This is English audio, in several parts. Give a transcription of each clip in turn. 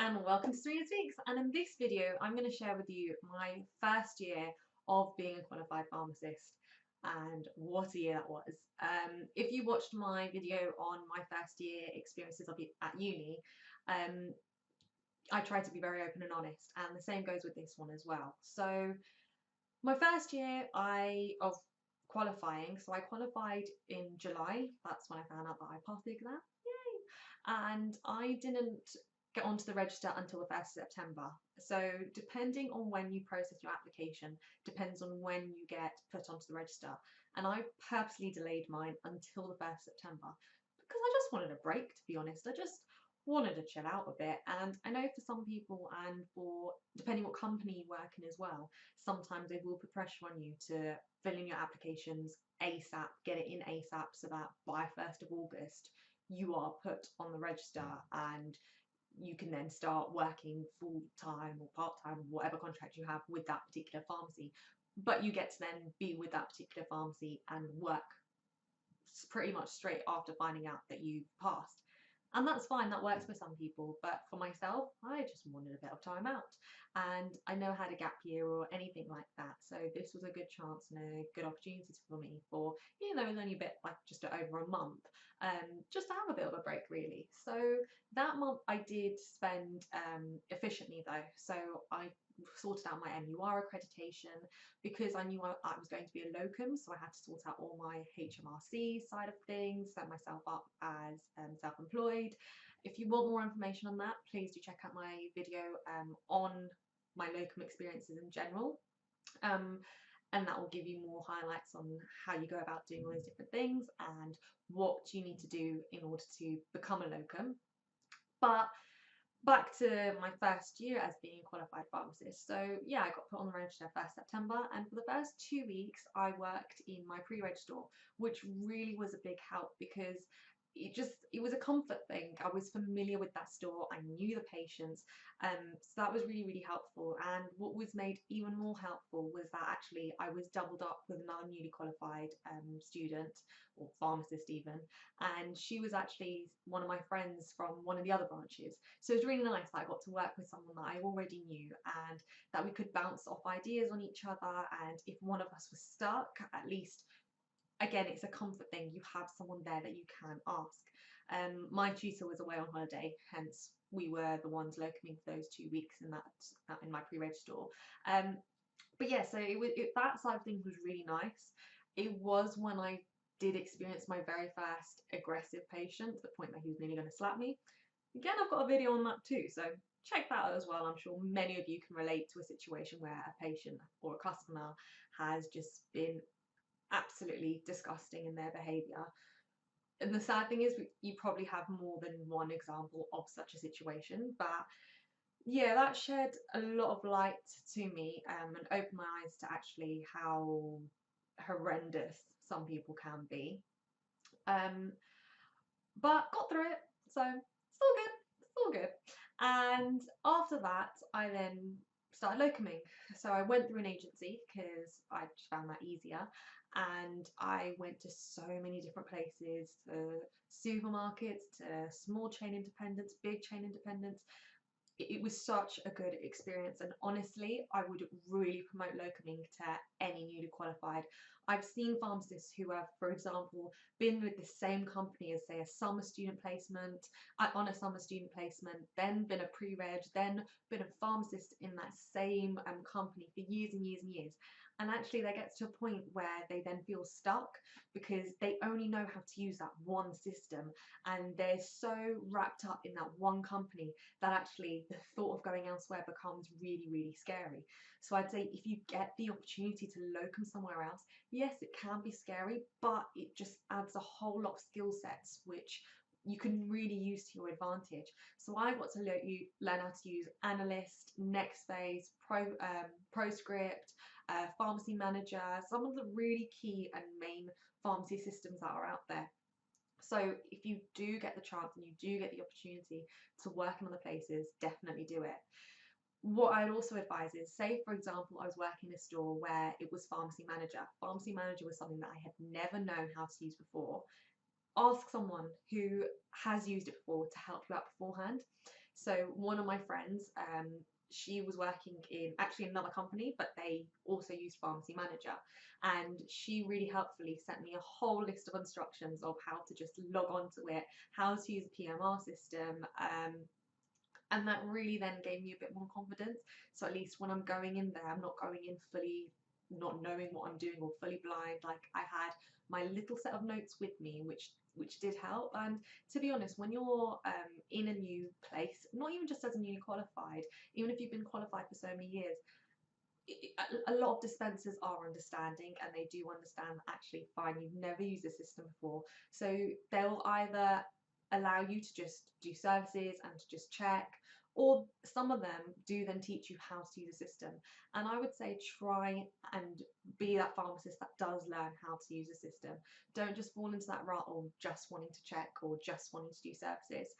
and welcome to SureenaSpeaks, and in this video I'm going to share with you my first year of being a qualified pharmacist and what a year that was. If you watched my video on my first year experiences at uni, I tried to be very open and honest, and the same goes with this one as well. So my first year of qualifying, so I qualified in July. That's when I found out that I passed the exam. Yay! And I didn't get onto the register until the 1st of September. So depending on when you process your application depends on when you get put onto the register. And I purposely delayed mine until the 1st of September because I just wanted a break, to be honest. I just wanted to chill out a bit. And I know for some people, and for depending what company you work in as well, sometimes they will put pressure on you to fill in your applications ASAP, get it in ASAP, so that by 1st of August you are put on the register and you can then start working full-time or part-time, whatever contract you have with that particular pharmacy. But you get to then be with that particular pharmacy and work pretty much straight after finding out that you've passed. And that's fine, that works for some people, but for myself, I just wanted a bit of time out. And I never had a gap year or anything like that, so this was a good chance and a good opportunity for me for, even though it was only a bit, like just over a month, just to have a bit of a break really. So that month I did spend efficiently though, so I sorted out my MUR accreditation because I knew I was going to be a locum, so I had to sort out all my HMRC side of things, set myself up as self-employed. If you want more information on that, please do check out my video on my locum experiences in general. And that will give you more highlights on how you go about doing all those different things and what you need to do in order to become a locum. But back to my first year as being a qualified pharmacist. So yeah, I got put on the register 1st September, and for the first 2 weeks I worked in my pre-reg store, which really was a big help because it was a comfort thing. I was familiar with that store, I knew the patients, so that was really helpful. And what was made even more helpful was that actually I was doubled up with another newly qualified student, or pharmacist even, and she was actually one of my friends from one of the other branches. So it was really nice that I got to work with someone that I already knew and that we could bounce off ideas on each other, and if one of us was stuck, at least, again, it's a comfort thing, you have someone there that you can ask. My tutor was away on holiday, hence we were the ones locuming for those 2 weeks in my pre-reg store. But yeah, so that side of things was really nice. It was when I did experience my very first aggressive patient, to the point that he was nearly going to slap me. Again, I've got a video on that too, so check that out as well. I'm sure many of you can relate to a situation where a patient or a customer has just been absolutely disgusting in their behaviour. And the sad thing is you probably have more than one example of such a situation, but yeah, that shed a lot of light to me and opened my eyes to actually how horrendous some people can be. But got through it, so still good, still good. And after that, I then started locuming. So I went through an agency because I just found that easier, and I went to so many different places, to supermarkets, to small chain independents, big chain independents. It was such a good experience, and honestly I would really promote locuming to any newly qualified. I've seen pharmacists who have, for example, been with the same company as, say, a summer student placement, on a summer student placement, then been a pre-reg, then been a pharmacist in that same company for years and years and years, and actually they get to a point where they then feel stuck because they only know how to use that one system, and they're so wrapped up in that one company that actually the thought of going elsewhere becomes really scary. So I'd say if you get the opportunity to locum somewhere else, yes, it can be scary, but it just adds a whole lot of skill sets which you can really use to your advantage. So I got to learn how to use Analyst, Next Phase, Proscript, Pharmacy Manager, some of the really key and main pharmacy systems that are out there. So if you do get the chance and you do get the opportunity to work in other places, definitely do it. What I'd also advise is, say for example I was working in a store where it was pharmacy manager. Pharmacy manager was something that I had never known how to use before. Ask someone who has used it before to help you out beforehand. So one of my friends, she was working in actually another company, but they also used Pharmacy Manager, and she really helpfully sent me a whole list of instructions of how to just log on to it, how to use a PMR system, and that really then gave me a bit more confidence. So at least when I'm going in there, I'm not going in fully not knowing what I'm doing or fully blind. Like, I had my little set of notes with me, which did help. And to be honest, when you're in a new place, not even just as a newly qualified, even if you've been qualified for so many years, a lot of dispensers are understanding, and they do understand that actually, fine, you've never used the system before, so they'll either allow you to just do services and to just check, or some of them do then teach you how to use the system. And I would say try and be that pharmacist that does learn how to use the system. Don't just fall into that rut of just wanting to check or just wanting to do services.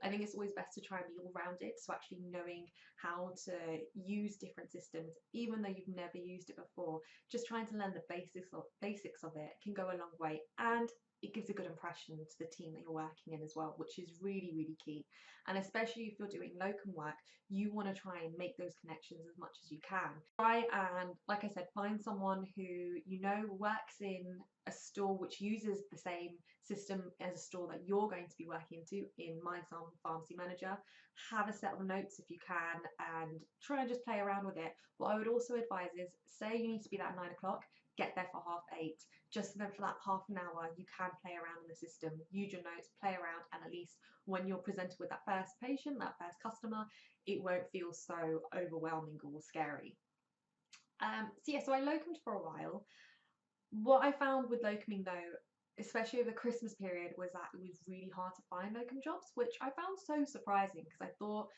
I think it's always best to try and be all-rounded, so actually knowing how to use different systems, even though you've never used it before. Just trying to learn the basics of it can go a long way, and it gives a good impression to the team that you're working in as well, which is really, really key. And especially if you're doing locum work, you want to try and make those connections as much as you can. Try and, like I said, find someone who you know works in a store which uses the same system as a store that you're going to be working into. In my example, Pharmacy Manager. Have a set of notes if you can, and try and just play around with it. What I would also advise is, say you need to be there at 9 o'clock, get there for 8:30. Just so then for that half an hour you can play around in the system, use your notes, play around, and at least when you're presented with that first patient, that first customer, it won't feel so overwhelming or scary. So yeah, so I locumed for a while. What I found with locuming though, especially over the Christmas period, was that it was really hard to find locum jobs, which I found so surprising, because I thought,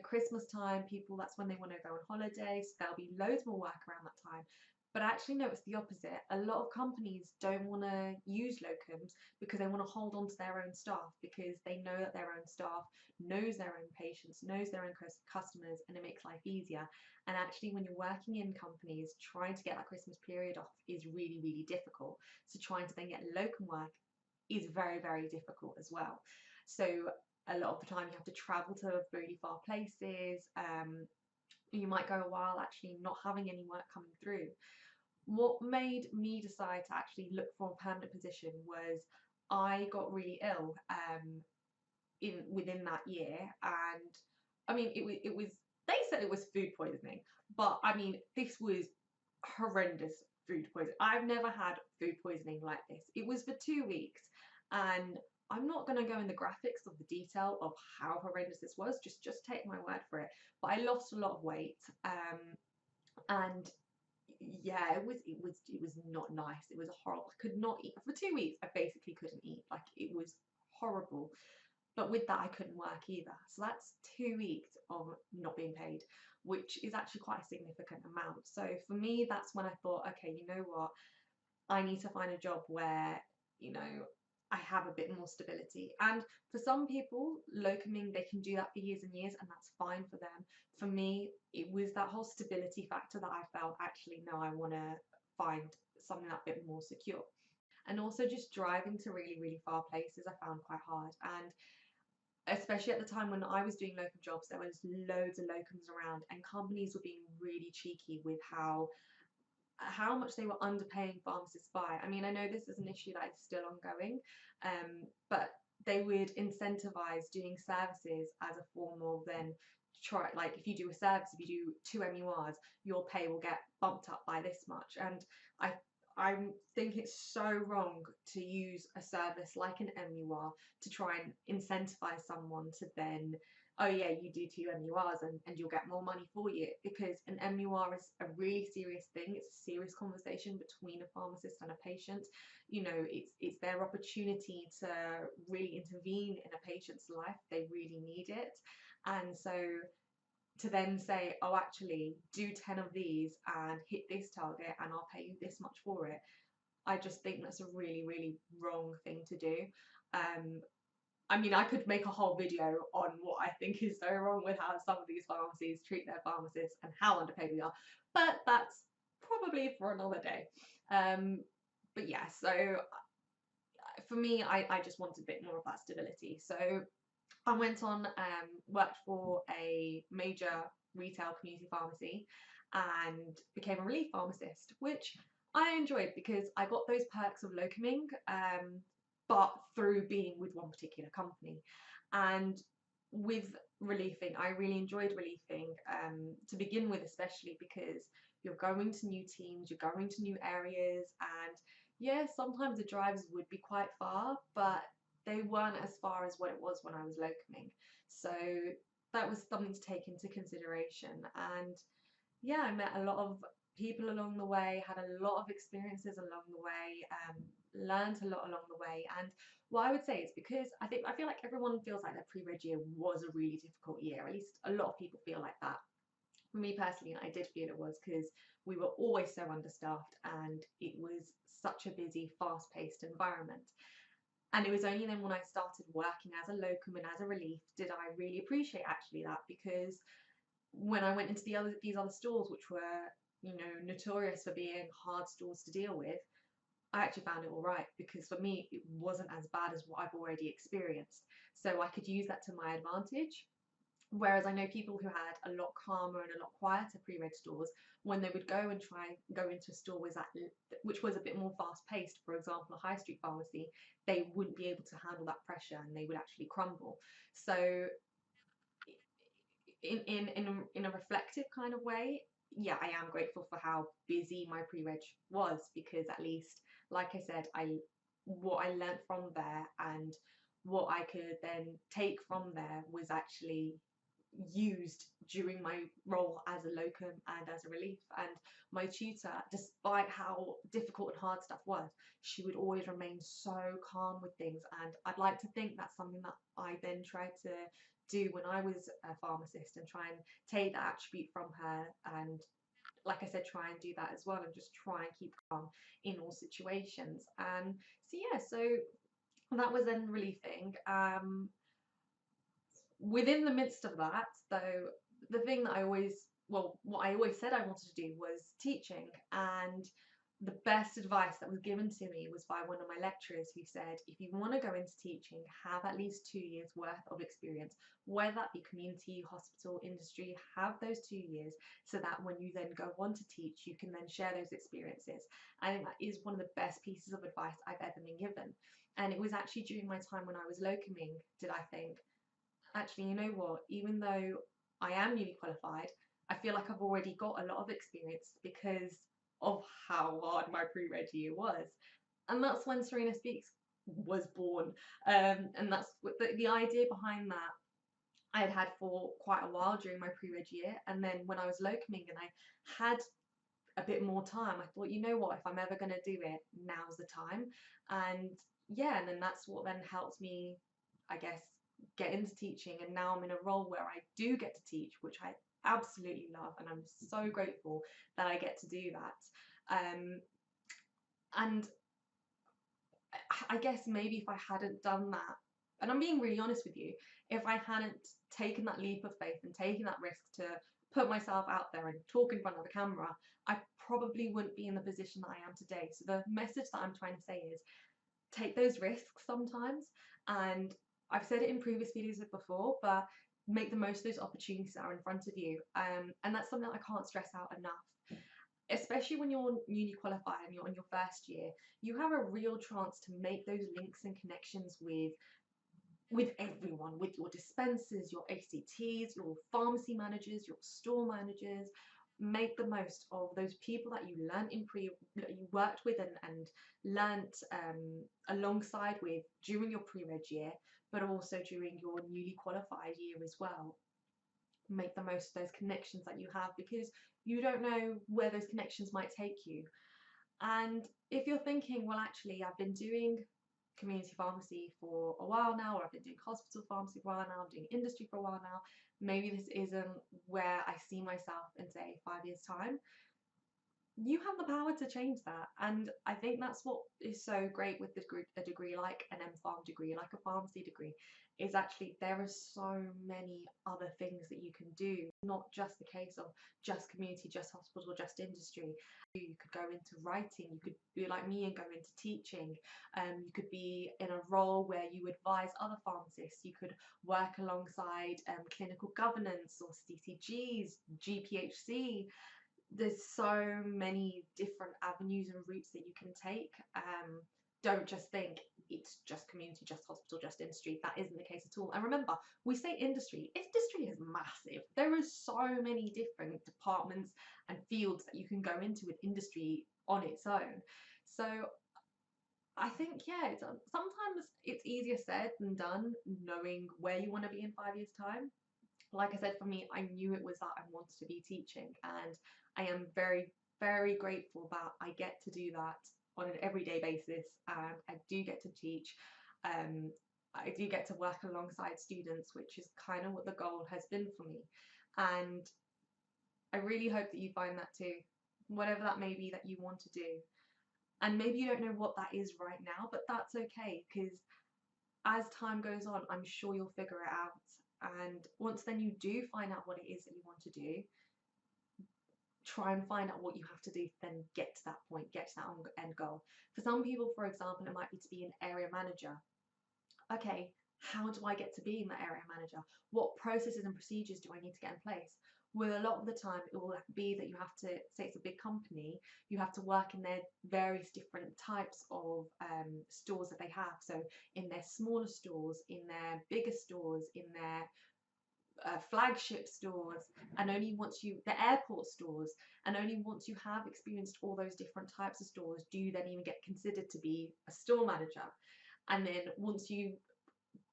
Christmas time, people, that's when they want to go on holiday, so there'll be loads more work around that time. But actually, no, it's the opposite. A lot of companies don't want to use locums because they want to hold on to their own staff, because they know that their own staff knows their own patients, knows their own customers, and it makes life easier. And actually, when you're working in companies, trying to get that Christmas period off is really, really difficult. So trying to then get locum work is very, very difficult as well. So a lot of the time you have to travel to really far places. You might go a while actually not having any work coming through. What made me decide to actually look for a permanent position was I got really ill within that year, and I mean it was they said it was food poisoning, but I mean this was horrendous food poisoning. I've never had food poisoning like this. It was for 2 weeks, and I'm not going to go in the graphics of the detail of how horrendous this was. Just take my word for it. But I lost a lot of weight, and yeah, it was not nice. It was horrible. I could not eat for 2 weeks. I basically couldn't eat. Like, it was horrible. But with that, I couldn't work either. So that's 2 weeks of not being paid, which is actually quite a significant amount. So for me, that's when I thought, okay, you know what? I need to find a job where, I have a bit more stability. And for some people, locuming, they can do that for years and years, and that's fine for them. For me, it was that whole stability factor that I felt, actually, no, I want to find something that bit more secure. And also just driving to really, really far places I found quite hard. And especially at the time when I was doing locum jobs, there was loads of locums around, and companies were being really cheeky with how much they were underpaying pharmacists by. I mean, I know this is an issue that is still ongoing, but they would incentivize doing services as a form of then try, like, if you do a service, if you do 2 MURs, your pay will get bumped up by this much. And I think it's so wrong to use a service like an MUR to try and incentivize someone to then, oh yeah, you do 2 MURs and you'll get more money for you, because an MUR is a really serious thing. It's a serious conversation between a pharmacist and a patient. It's their opportunity to really intervene in a patient's life. They really need it. And so to then say, oh, actually, do 10 of these and hit this target and I'll pay you this much for it, I just think that's a really, really wrong thing to do. I mean, I could make a whole video on what I think is so wrong with how some of these pharmacies treat their pharmacists and how underpaid we are, but that's probably for another day. But yeah, so for me, I just wanted a bit more of that stability. So I went on, worked for a major retail community pharmacy and became a relief pharmacist, which I enjoyed because I got those perks of locuming, but through being with one particular company. And with relieving, I really enjoyed relieving, to begin with, especially because you're going to new teams, you're going to new areas, and yeah, sometimes the drives would be quite far, but they weren't as far as what it was when I was locuming. So that was something to take into consideration. And yeah, I met a lot of people along the way, had a lot of experiences along the way, learned a lot along the way. And what I would say is, because I feel like everyone feels like their pre-reg year was a really difficult year. At least a lot of people feel like that. For me personally, I did feel it was, because we were always so understaffed and it was such a busy, fast-paced environment. And it was only then when I started working as a locum and as a relief did I really appreciate actually that, because when I went into these other stores, which were, you know, notorious for being hard stores to deal with, I actually found it all right, because for me it wasn't as bad as what I've already experienced. So I could use that to my advantage. Whereas I know people who had a lot calmer and a lot quieter pre-reg stores, when they would go and try and go into a store which was a bit more fast-paced, for example, a high street pharmacy, they wouldn't be able to handle that pressure and they would actually crumble. So in a reflective kind of way, yeah, I am grateful for how busy my pre-reg was, because at least, like I said, what I learnt from there and what I could then take from there was actually used during my role as a locum and as a relief. And my tutor, despite how difficult and hard stuff was, she would always remain so calm with things. And I'd like to think that's something that I then tried to do when I was a pharmacist, and try and take that attribute from her, and like I said, try and do that as well, and just try and keep calm in all situations. And so yeah, so that was then relieving. Within the midst of that, though, the thing that what I always said I wanted to do was teaching. And the best advice that was given to me was by one of my lecturers, who said, if you want to go into teaching, have at least 2 years worth of experience, whether that be community, hospital, industry, have those 2 years, so that when you then go on to teach, you can then share those experiences. I think that is one of the best pieces of advice I've ever been given. And it was actually during my time when I was locuming did I think, actually, you know what, even though I am newly qualified, I feel like I've already got a lot of experience because of how hard my pre-reg year was. And that's when SureenaSpeaks was born. And that's what the idea behind that I had for quite a while during my pre-reg year. And then when I was locuming and I had a bit more time, I thought, you know what, if I'm ever going to do it, now's the time. And yeah, and then that's what then helped me, I guess, get into teaching. And now I'm in a role where I do get to teach, which I absolutely love, and I'm so grateful that I get to do that. And I guess maybe if I hadn't done that, and I'm being really honest with you, if I hadn't taken that leap of faith and taken that risk to put myself out there and talk in front of the camera, I probably wouldn't be in the position that I am today. So the message that I'm trying to say is, take those risks sometimes. And I've said it in previous videos before, but make the most of those opportunities that are in front of you. And that's something that I can't stress out enough. Especially when you're newly qualified and you're on your first year, you have a real chance to make those links and connections with everyone, with your dispensers, your ACTs, your pharmacy managers, your store managers. Make the most of those people that you that you worked with and learnt alongside with during your pre-reg year, but also during your newly qualified year as well. Make the most of those connections that you have, because you don't know where those connections might take you. And if you're thinking, well, actually, I've been doing community pharmacy for a while now, or I've been doing hospital pharmacy for a while now, I'm doing industry for a while now, maybe this isn't where I see myself in, say, 5 years' time. you have the power to change that. And I think that's what is so great with a degree like an M.Pharm degree, like a pharmacy degree, is actually there are so many other things that you can do, not just the case of just community, just hospital, just industry. You could go into writing, you could be like me and go into teaching, you could be in a role where you advise other pharmacists, you could work alongside clinical governance or CCGs, GPHC. There's so many different avenues and routes that you can take. Don't just think it's just community, just hospital, just industry. That isn't the case at all. And remember, we say industry. Industry is massive. There are so many different departments and fields that you can go into with industry on its own. So I think, yeah, sometimes it's easier said than done, knowing where you want to be in 5 years' time. Like I said, for me, I knew it was that I wanted to be teaching, and I am very, very grateful that I get to do that on an everyday basis, and I do get to teach. I do get to work alongside students, which is kind of what the goal has been for me. And I really hope that you find that too, whatever that may be that you want to do. And maybe you don't know what that is right now, but that's okay, because as time goes on, I'm sure you'll figure it out. And once then you do find out what it is that you want to do, try and find out what you have to do to then get to that point, get to that end goal. For some people, for example, it might be to be an area manager. Okay, how do I get to being that area manager? What processes and procedures do I need to get in place? Well, a lot of the time it will be that you have to, say it's a big company, you have to work in their various different types of stores that they have. So in their smaller stores, in their bigger stores, in their flagship stores, and only once you, the airport stores, and only once you have experienced all those different types of stores do you then even get considered to be a store manager. And then once you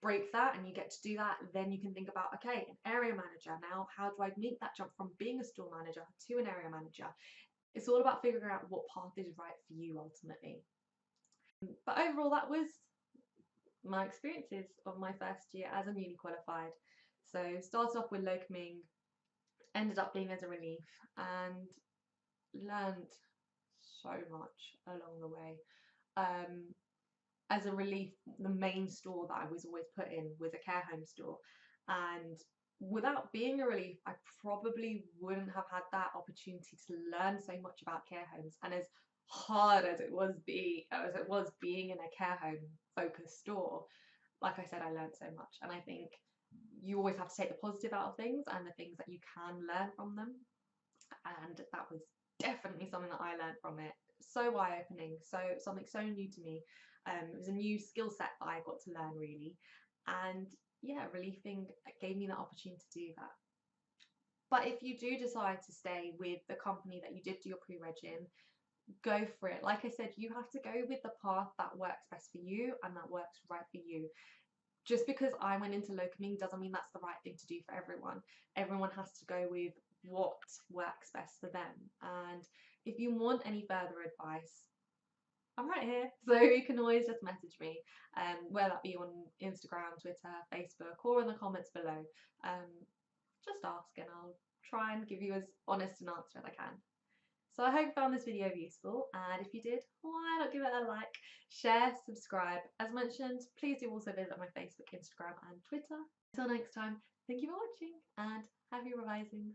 break that and you get to do that, then you can think about, okay, an area manager. Now, how do I make that jump from being a store manager to an area manager? It's all about figuring out what path is right for you ultimately. But overall, that was my experiences of my first year as a newly qualified. So started off with locuming, ended up being as a relief, and learned so much along the way. As a relief, the main store that I was always put in was a care home store, and without being a relief, I probably wouldn't have had that opportunity to learn so much about care homes. And as hard as it was being in a care home focused store, like I said, I learned so much. And I think you always have to take the positive out of things and the things that you can learn from them. And that was definitely something that I learned from it. So eye-opening, so something so new to me. It was a new skill set that I got to learn really, and yeah, relieving gave me that opportunity to do that. But if you do decide to stay with the company that you did do your pre-reg in, go for it. Like I said, you have to go with the path that works best for you and that works right for you. Just because I went into locuming doesn't mean that's the right thing to do for everyone. Everyone has to go with what works best for them. And if you want any further advice, I'm right here. So you can always just message me, whether that be on Instagram, Twitter, Facebook, or in the comments below. Just ask and I'll try and give you as honest an answer as I can. So I hope you found this video useful, and if you did, why not give it a like, share, subscribe. As mentioned, please do also visit my Facebook, Instagram and Twitter. Until next time, thank you for watching and happy revising.